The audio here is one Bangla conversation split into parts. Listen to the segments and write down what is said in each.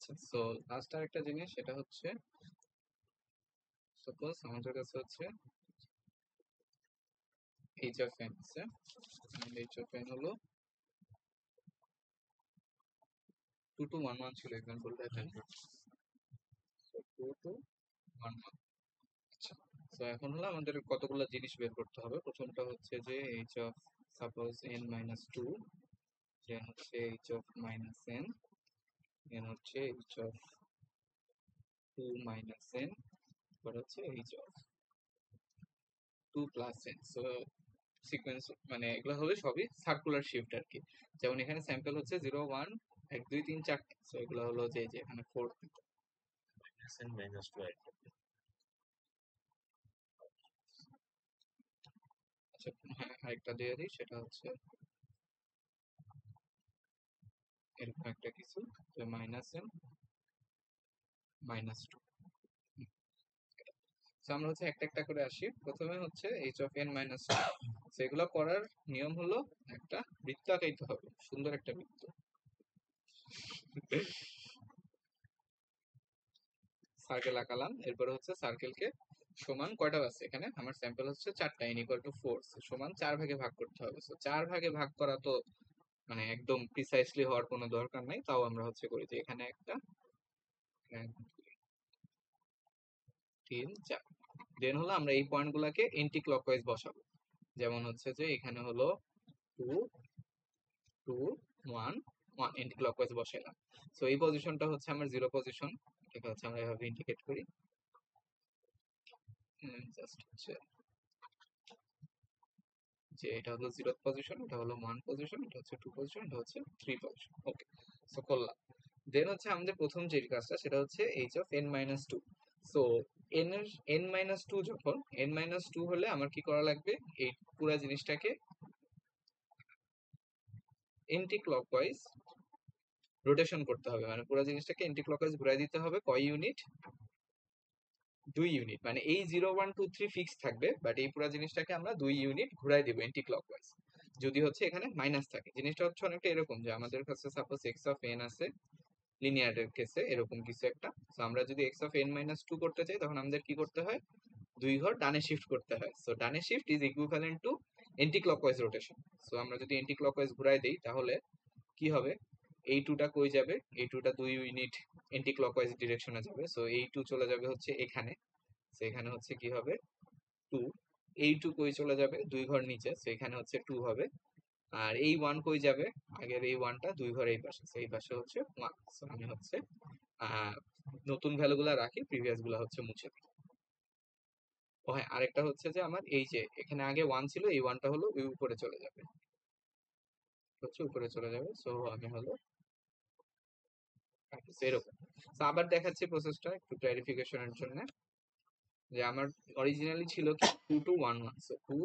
আচ্ছা, সো লাস্ট আর একটা জিনিস, সেটা হচ্ছে সাপোজ আমাদের কাছে হচ্ছে এইচ অফ এন আছে, এইচ অফ এন হলো 2 to 1 1 ছিল এক্সাম্পলটা, তাই না? 2 to 1 1। আচ্ছা, তো এখন হলো আমাদের কতগুলো জিনিস বের করতে হবে। প্রথমটা হচ্ছে যে H of suppose n minus two, then হচ্ছে H of minus n, then হচ্ছে H of two minus n, তারপর হচ্ছে H of two plus n. So sequence মানে এগুলো হবে সবই সার্কুলার শিফট আর কি। যেমন এখানে স্যাম্পল হচ্ছে 0 1 1 2 3 4, সো এগুলো হলো যে যে এখানে 4। মাইনাস টু অ্যাড করবে। আচ্ছা, হ্যাঁ আরেকটা দিয়ে দিই, সেটা হচ্ছে এরকম একটা কিছু, মাইনাস এন মাইনাস টু। আমরা হচ্ছে একটা একটা করে আসি। প্রথমে হচ্ছে H of n minus two, সেগুলো করার নিয়ম হলো একটা বৃত্ত আঁকাইতে হবে, সুন্দর একটা বৃত্ত। সার্কেল আঁকালাম, এরপরে হচ্ছে সার্কেলকে সমান কয়টা আছে এখানে, আমার স্যাম্পল হচ্ছে 4টা, n ইকুয়াল টু 4, সমান 4 ভাগে ভাগ করতে হবে। সো 4 ভাগে ভাগ করা তো মানে একদম প্রিসাইসলি হওয়ার কোনো দরকার নাই, তাও আমরা হচ্ছে করি যে এখানে একটা 1 2 3 4। দেন হলো আমরা এই পয়েন্ট গুলাকে এন্টি ক্লকওয়াইজ বসাবো। যেমন হচ্ছে যে এখানে হলো 2 2 1 1 এন্টি ক্লকওয়াইজ বসাইলাম। সো এই পজিশনটা হচ্ছে আমার জিরো পজিশন, এটা হচ্ছে আমরা এভাবে ইন্ডিকেট করি। জাস্ট হচ্ছে যে এটা হলো জিরো পজিশন, এটা হলো 1 পজিশন, এটা হচ্ছে 2 পজিশন, এটা হচ্ছে 3 পজিশন। ওকে, সো করলাম। দেন হচ্ছে আমাদের প্রথম যে কাজটা, সেটা হচ্ছে H of n minus two. So n এর এন মাইনাস টু, যখন এন মাইনাস টু হলে আমার কি করা লাগবে, এই পুরো জিনিসটাকে এন্টি ক্লকওয়াইজ রোটেশন করতে হবে, মানে পুরো জিনিসটাকে এন্টি ক্লকওয়াইজ ঘুরাই দিতে হবে। কয় ইউনিট? 2 ইউনিট। মানে এই 0 1 2 3 ফিক্স থাকবে, বাট এই পুরো জিনিসটাকে আমরা 2 ইউনিট ঘুরাই দেব এন্টি ক্লকওয়াইজ। যদি হচ্ছে এখানে মাইনাস থাকে, জিনিসটা হচ্ছে অনেকটা এরকম যে আমাদের কাছে সাপোজ এক্স অফ এন আছে, লিনিয়ারের কেসে এরকম কিছু একটা। সো আমরা যদি x of n minus two করতে চাই, তখন আমাদের কি করতে হয়, 2 ঘর ডানে শিফট করতে হয়। সো ডানে shift is equivalent to anti clockwise rotation. So আমরা যদি এন্টি ক্লকওয়াইজ ঘুরাই দেই, তাহলে কি হবে, এই টুটা কই যাবে, এই টুটা 2 ইউনিট এন্টি ক্লকওয়াইজ ডিরেকশনে যাবে। সো এই টু চলে যাবে হচ্ছে এখানে, সেখানে হচ্ছে কি হবে 2। এই টু কই চলে যাবে 2 ঘর নিচে, সো এখানে হচ্ছে 2 হবে। আর এই 1 কই যাবে, আগের এই 1টা 2 ঘর এই পাশে, সো এই পাশে হচ্ছে 1। সো আমি হচ্ছে নতুন ভ্যালুগুলা রাখি, প্রিভিয়াস গুলা হচ্ছে মুছে দিই। ও হ্যাঁ, আরেকটা হচ্ছে যে আমার এই যে এখানে আগে 1 ছিল, এই 1টা হলো ওই উপরে চলে যাবে, হচ্ছে উপরে চলে যাবে। সো আমি হলো এরকম। তো আবার দেখাচ্ছি প্রসেসটা একটু ক্লারিফিকেশনের জন্য, যে আমার অরিজিনালি ছিল কি 2 to 1 1। সো 2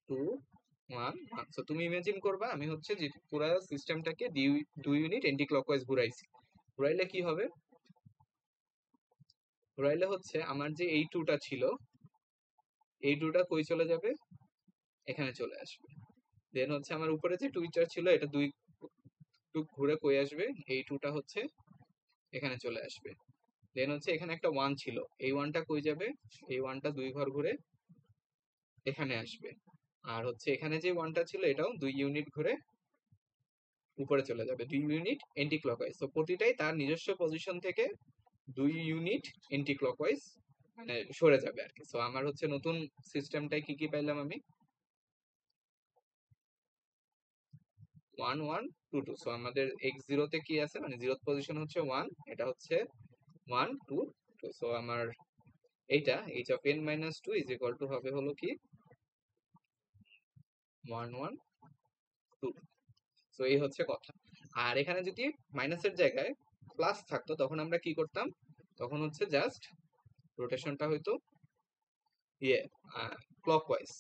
2 1 1। সো তুমি ইমাজিন করবা আমি হচ্ছে যে পুরো সিস্টেমটাকে 2 ইউনিট এন্টি ক্লকওয়াইজ ঘুরাইছি। ঘুরাইলে কি হবে, ঘুরাইলে হচ্ছে আমার যে এই টুটা ছিল, এই টুটা কই চলে যাবে, এখানে চলে আসবে। দেন হচ্ছে আমার উপরে যে টুইটার ছিল, এটা 2 টু ঘুরে কই আসবে, এই টুটা হচ্ছে এখানে চলে আসবে। দেন হচ্ছে এখানে একটা 1 ছিল, এই 1টা কই যাবে, এই 1টা 2 ঘর ঘুরে এখানে আসবে। আর হচ্ছে এখানে যে 1টা ছিল, এটাও 2 ইউনিট ঘুরে উপরে চলে যাবে, 2 ইউনিট এন্টি ক্লকওয়াইজ। তো প্রতিটাই তার নিজস্ব পজিশন থেকে 2 ইউনিট এন্টি ক্লকওয়াইজ মানে সরে যাবে আর কি। সো আমার হচ্ছে নতুন সিস্টেমটাই কি কি পাইলাম আমি, 1 1 2 2। সো আমাদের এক্স জিরোতে কি আছে, মানে জিরো পজিশন হচ্ছে 1, এটা হচ্ছে 1 2 2। সো আমার এইটা h of n minus two is equal to হবে হলো কি 1 1 2। সো এই হচ্ছে কথা। আর এখানে যদি মাইনাসের জায়গায় প্লাস থাকতো, তখন আমরা কি করতাম, তখন হচ্ছে জাস্ট রোটেশনটা হইতো ইয়ে ক্লকওয়াইজ,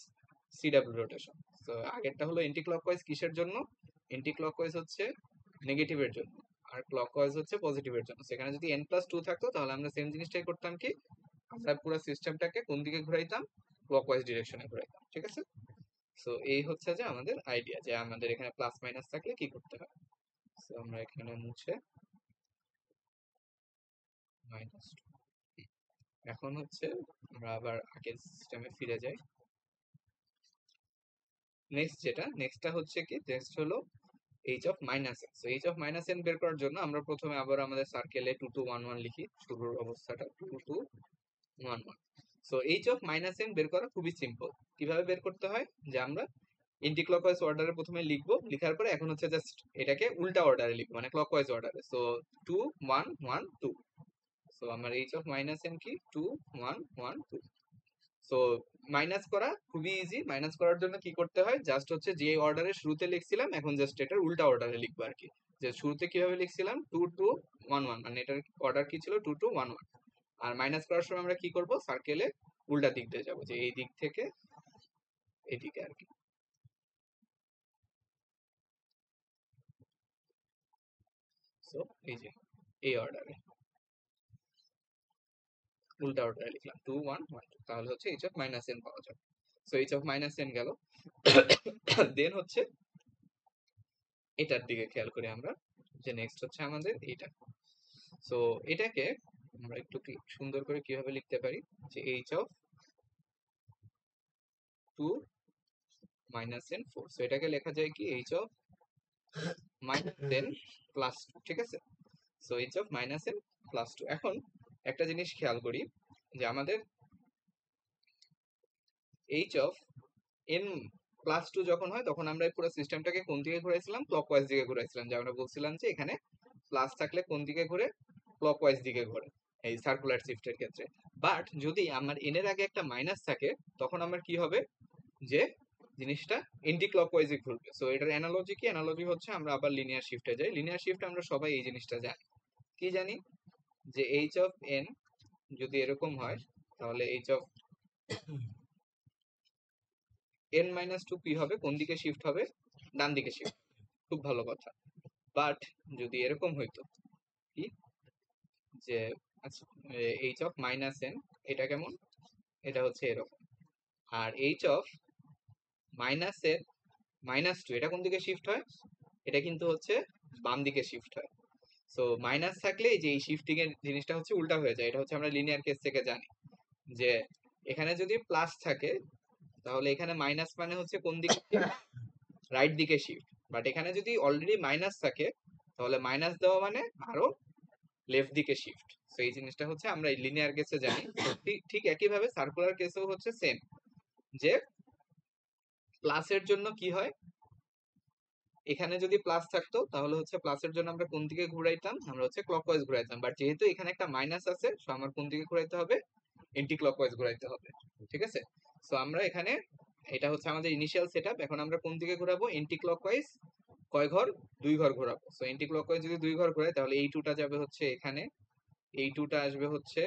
সিডাব্লিউ রোটেশন। তো আগেরটা হলো এন্টি ক্লকওয়াইজ কিসের জন্য, এন্টি ক্লকওয়াইজ হচ্ছে নেগেটিভের জন্য, আর ক্লকওয়াইজ হচ্ছে পজিটিভের জন্য। সেখানে যদি n প্লাস টু থাকতো, তাহলে আমরা সেম জিনিসটাই করতাম, কি আমরা পুরো সিস্টেমটাকে কোন দিকে ঘুরাইতাম, ক্লকওয়াইজ ডিরেকশনে ঘুরাইতাম। ঠিক আছে, সো এই হচ্ছে যে আমাদের আইডিয়া, যে আমাদের এখানে প্লাস মাইনাস থাকলে কি করতে হয়। সো আমরা এখানে মুছে -2। এখন হচ্ছে আমরা আবার আগের সিস্টেমে ফিরে যাই। নেক্সটটা হচ্ছে কি, নেক্সট হলো h of minus n। So h of minus n বের করার জন্য আমরা প্রথমে আবার আমাদের সার্কেলে 2 2 1 1 লিখি, শুরুর অবস্থাটা 2 2 1 1। So h of minus n বের করা খুবই সিম্পল। কিভাবে বের করতে হয়, যে আমরা এন্টি ক্লকওয়াইজ অর্ডারে প্রথমে লিখবো, লিখার পরে এখন হচ্ছে জাস্ট এটাকে উল্টা অর্ডারে লিখবো, মানে ক্লকওয়াইজ অর্ডারে। সো 2 1 1 2। সো আমার h অফ মাইনাস n কি 2 1 1 2। সো মাইনাস করা খুবই ইজি। মাইনাস করার জন্য কি করতে হয়, জাস্ট হচ্ছে যে অর্ডারে শুরুতে লিখছিলাম এখন জাস্ট এটার উল্টা অর্ডারে লিখবো আর কি। যে শুরুতে কিভাবে লিখছিলাম 2 2 1 1, মানে এটার অর্ডার কি ছিল 2 2 1 1। আর মাইনাস করার সময় আমরা কি করব, সার্কেলে উল্টা দিক দিয়ে যাবো, যে এই দিক থেকে এদিকে আর কি। সো এই যে এই অর্ডারে উল্টা অর্ডারে লিখলাম 2 1 1 2, তাহলে হচ্ছে h অফ মাইনাস n পাওয়া যাবে। So h of minus n গেল। দেন হচ্ছে এটার দিকে খেয়াল করি আমরা, যে নেক্সট হচ্ছে আমাদের এটা। সো এটাকে আমরা একটু সুন্দর করে কিভাবে লিখতে পারি, যে h of 2 minus n 4। So এটাকে লেখা যায় কি h of minus n plus 2, ঠিক আছে। So h of minus n plus 2। এখন একটা জিনিস খেয়াল করি, যে আমাদের h অফ n প্লাস 2 যখন হয় তখন আমরা এই পুরো সিস্টেমটাকে কোন দিকে ঘুরাইছিলাম, ক্লকওয়াইজ দিকে ঘুরাইছিলাম। যে আমরা বলছিলাম যে এখানে প্লাস থাকলে কোন দিকে ঘুরে, ক্লকওয়াইজ দিকে ঘোরে এই সার্কুলার শিফটের ক্ষেত্রে। বাট যদি আমার n এর আগে একটা মাইনাস থাকে তখন আমার কি হবে, যে জিনিসটা এন্টি ক্লকওয়াইজে ঘুরবে। সো এটার অ্যানালজি কি, অ্যানালজি হচ্ছে আমরা আবার লিনিয়ার শিফটে যাই। লিনিয়ার শিফট আমরা সবাই এই জিনিসটা জানি, কি জানি, যে h অফ n যদি এরকম হয় তাহলে h অফ n মাইনাস 2 কি হবে, কোন দিকে শিফট হবে, ডান দিকে শিফট। খুব ভালো কথা। বাট যদি এরকম হইতো কি, যে আচ্ছা h অফ মাইনাস n এটা কেমন, এটা হচ্ছে এরকম। আর h অফ মাইনাস এর মাইনাস 2 এটা কোন দিকে শিফট হয়, এটা কিন্তু হচ্ছে বাম দিকে শিফট হয়। সো মাইনাস থাকলে যে এই শিফটিং এর জিনিসটা হচ্ছে উল্টা হয়ে যায়। এটা হচ্ছে আমরা লিনিয়ার কেস থেকে জানি, যে এখানে যদি প্লাস থাকে তাহলে এখানে মাইনাস মানে হচ্ছে কোন দিকে, রাইট দিকে শিফট। বাট এখানে যদি অলরেডি মাইনাস থাকে তাহলে মাইনাস দেওয়া মানে আরো লেফট দিকে শিফট। সো এই জিনিসটা হচ্ছে আমরা এই লিনিয়ার কেসে জানি। ঠিক একইভাবে সার্কুলার কেসেও হচ্ছে সেম, যে প্লাসের জন্য কি হয়, এখানে যদি প্লাস থাকতো তাহলে হচ্ছে প্লাসের জন্য আমরা কোন দিকে ঘুরাইতাম, আমরা হচ্ছে ক্লকওয়াইজ ঘুরাইতাম। বাট যেহেতু এখানে একটা মাইনাস আছে, সো আমার কোন দিকে ঘুরাইতে হবে, এন্টি ক্লকওয়াইজ ঘুরাইতে হবে, ঠিক আছে। সো আমরা এখানে এটা হচ্ছে আমাদের ইনিশিয়াল সেটআপ। এখন আমরা কোন দিকে ঘোরাবো, এন্টি ক্লকওয়াইজ কয় ঘর, 2 ঘর ঘোরাবো। সো এন্টি ক্লকওয়াইজ যদি 2 ঘর ঘোরাই তাহলে এই 2টা যাবে হচ্ছে এখানে, এই 2টা আসবে হচ্ছে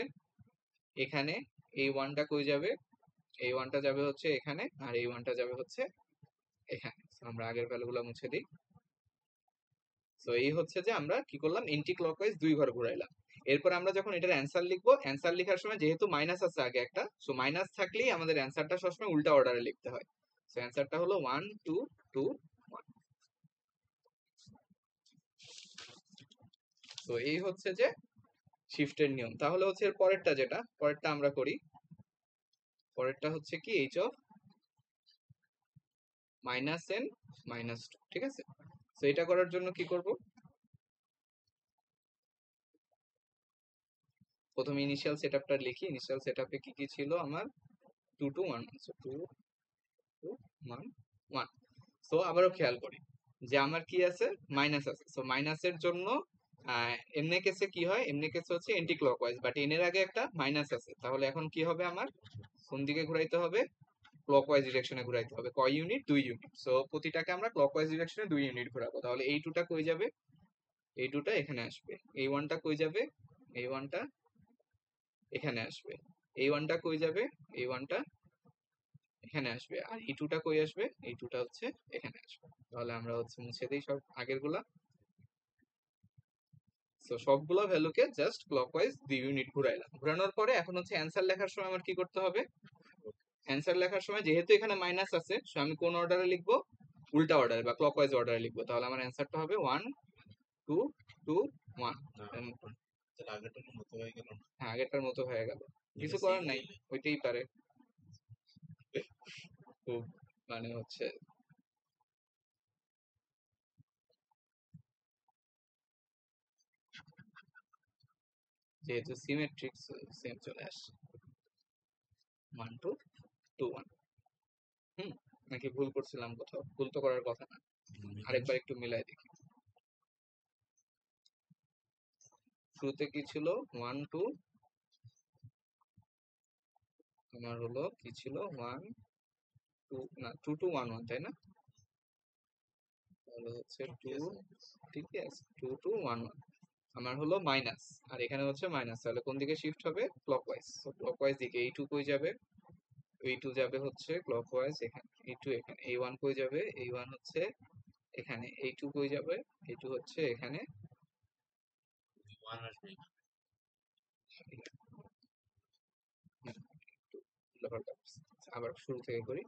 এখানে, এই 1টা কই যাবে, এই 1টা যাবে হচ্ছে এখানে, আর এই 1টা যাবে হচ্ছে এখানে। আমরা আগের ভ্যালুগুলো মুছে দিই। সো এই হচ্ছে যে আমরা কি করলাম, এন্টি ক্লকওয়াইজ 2 ঘর ঘুরাইলাম। এরপর আমরা যখন এটার অ্যান্সার লিখবো, অ্যান্সার লেখার সময় যেহেতু মাইনাস আছে আগে একটা, সো মাইনাস থাকলেই আমাদের অ্যান্সারটা সবসময় উল্টা অর্ডারে লিখতে হয়। সো অ্যান্সারটা হলো 1 2 2 1। সো এই হচ্ছে যে শিফটের নিয়ম। তাহলে হচ্ছে এর পরেরটা, যেটা পরেরটা আমরা করি, পরেরটা হচ্ছে কি h of minus n minus 2, ঠিক আছে। সো এটা করার জন্য কি করব, প্রথমে ইনিশিয়াল সেটআপটা লিখি। ইনিশিয়াল সেটআপে কি কি ছিল আমার, 2 2 1, সো 2 2 1 1। সো আবারও খেয়াল করি যে আমার কি আছে, মাইনাস আছে। সো মাইনাসের জন্য এমনি কেসে কি হয়, এমনি কেসে হচ্ছে এন্টি ক্লকওয়াইজ, বাট এন এর আগে একটা মাইনাস আছে। তাহলে এখন কি হবে, আমার কোন দিকে ঘুরাইতে হবে, ক্লকওয়াইজ ডিরেকশনে ঘুরাইতে হবে। কয় ইউনিট, 2 ইউনিট। সো প্রতিটাকে আমরা ক্লকওয়াইজ ডিরেকশনে 2 ইউনিট ঘোরাবো। তাহলে এই 2টা কই যাবে, এই 2টা এখানে আসবে। এই 1টা কই যাবে, এই 1টা এখানে আসবে। এই 1টা কই যাবে, এই 1টা এখানে আসবে। আর এই 2টা কই আসবে, এই 2টা হচ্ছে এখানে আসবে। তাহলে আমরা হচ্ছে মুছে দিই সব আগের গুলা। সো সবগুলো ভ্যালুকে জাস্ট ক্লকওয়াইজ 2 ইউনিট ঘুরাইলাম। ঘোরানোর পরে এখন হচ্ছে অ্যান্সার লেখার সময় আমার কি করতে হবে, অ্যান্সার লেখার সময় যেহেতু এখানে মাইনাস আছে, সো আমি কোন অর্ডারে লিখবো, উল্টা অর্ডারে বা ক্লকওয়াইজ অর্ডারে লিখবো। তাহলে আমার অ্যান্সারটা হবে 1 2 2 1। তাহলে আগেরটার মতো হয়ে গেল না? হ্যাঁ, আগেরটার মতো হয়ে গেল, কিছু এটা করার নাই, সিরিয়ালে হইতেই পারে। খুব মানে হচ্ছে যেহেতু সিমেট্রিক সেম চলে আসছে 1 2 2 1। হুম, নাকি ভুল করছিলাম কোথাও? ভুল তো করার কথা না, আরেকবার একটু মিলাই দেখি। শুরুতে কি ছিল 1 2, আমার হলো কি ছিল 1 2 না 2 2 1 1, তাই না? তাহলে হচ্ছে 2, ঠিকই আছে 2 2 1 1। আমার হলো মাইনাস, আর এখানে হচ্ছে মাইনাস, তাহলে কোন দিকে শিফট হবে? ক্লকওয়াইজ। তো ক্লকওয়াইজ দিকে এই 2 কই যাবে? এই 2 যাবে হচ্ছে ক্লকওয়াইজ এখানে, এই 2 এখানে, এই 1 কই যাবে? এই 1 হচ্ছে এখানে, এই 2 কই যাবে? এই 2 হচ্ছে এখানে। 1 আসবে। আবার শুরু থেকে করি।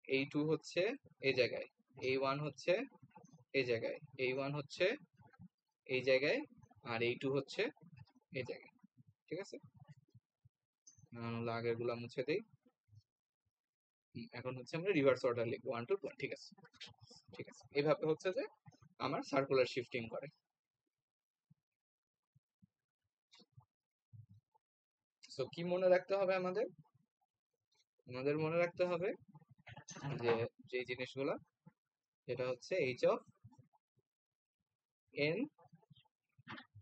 এই 2 হচ্ছে এই জায়গায়, এই 1 হচ্ছে এই জায়গায়, এই 1 হচ্ছে এই জায়গায়, আর এই 2 হচ্ছে এই জায়গায়। ঠিক আছে, আগের গুলা মুছে দেই। এখন হচ্ছে আমরা রিভার্স অর্ডার লিখবো 1 2 1। ঠিক আছে, ঠিক আছে, এইভাবে হচ্ছে যে আমার সার্কুলার শিফটিং করে। সো কি মনে রাখতে হবে আমাদের? আমাদের মনে রাখতে হবে যে যে জিনিসগুলা, যেটা হচ্ছে H of n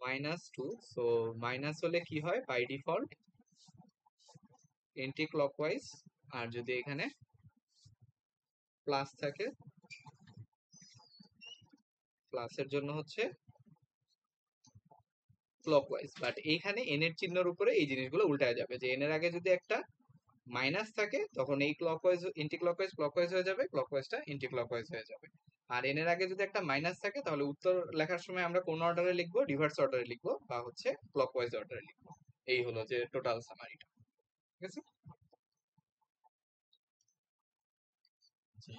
minus 2। So minus হলে কি হয় বাই ডিফল্ট? Anti clockwise. আর যদি এখানে প্লাস থাকে, প্লাসের জন্য হচ্ছে ক্লকওয়াইজ। বাট এইখানে এন এর চিহ্নের উপরে এই জিনিসগুলো উল্টায় যাবে, যে এন এর আগে যদি একটা মাইনাস থাকে তখন এই ক্লকওয়াইজ এন্টি ক্লকওয়াইজ ক্লকওয়াইজ হয়ে যাবে, ক্লকওয়াইজটা এন্টি ক্লকওয়াইজ হয়ে যাবে। আর এন এর আগে যদি একটা মাইনাস থাকে তাহলে উত্তর লেখার সময় আমরা কোন অর্ডারে লিখবো? রিভার্স অর্ডারে লিখবো, বা হচ্ছে ক্লকওয়াইজ অর্ডারে লিখবো। এই হলো যে টোটাল সামারিটা। ঠিক আছে। আচ্ছা,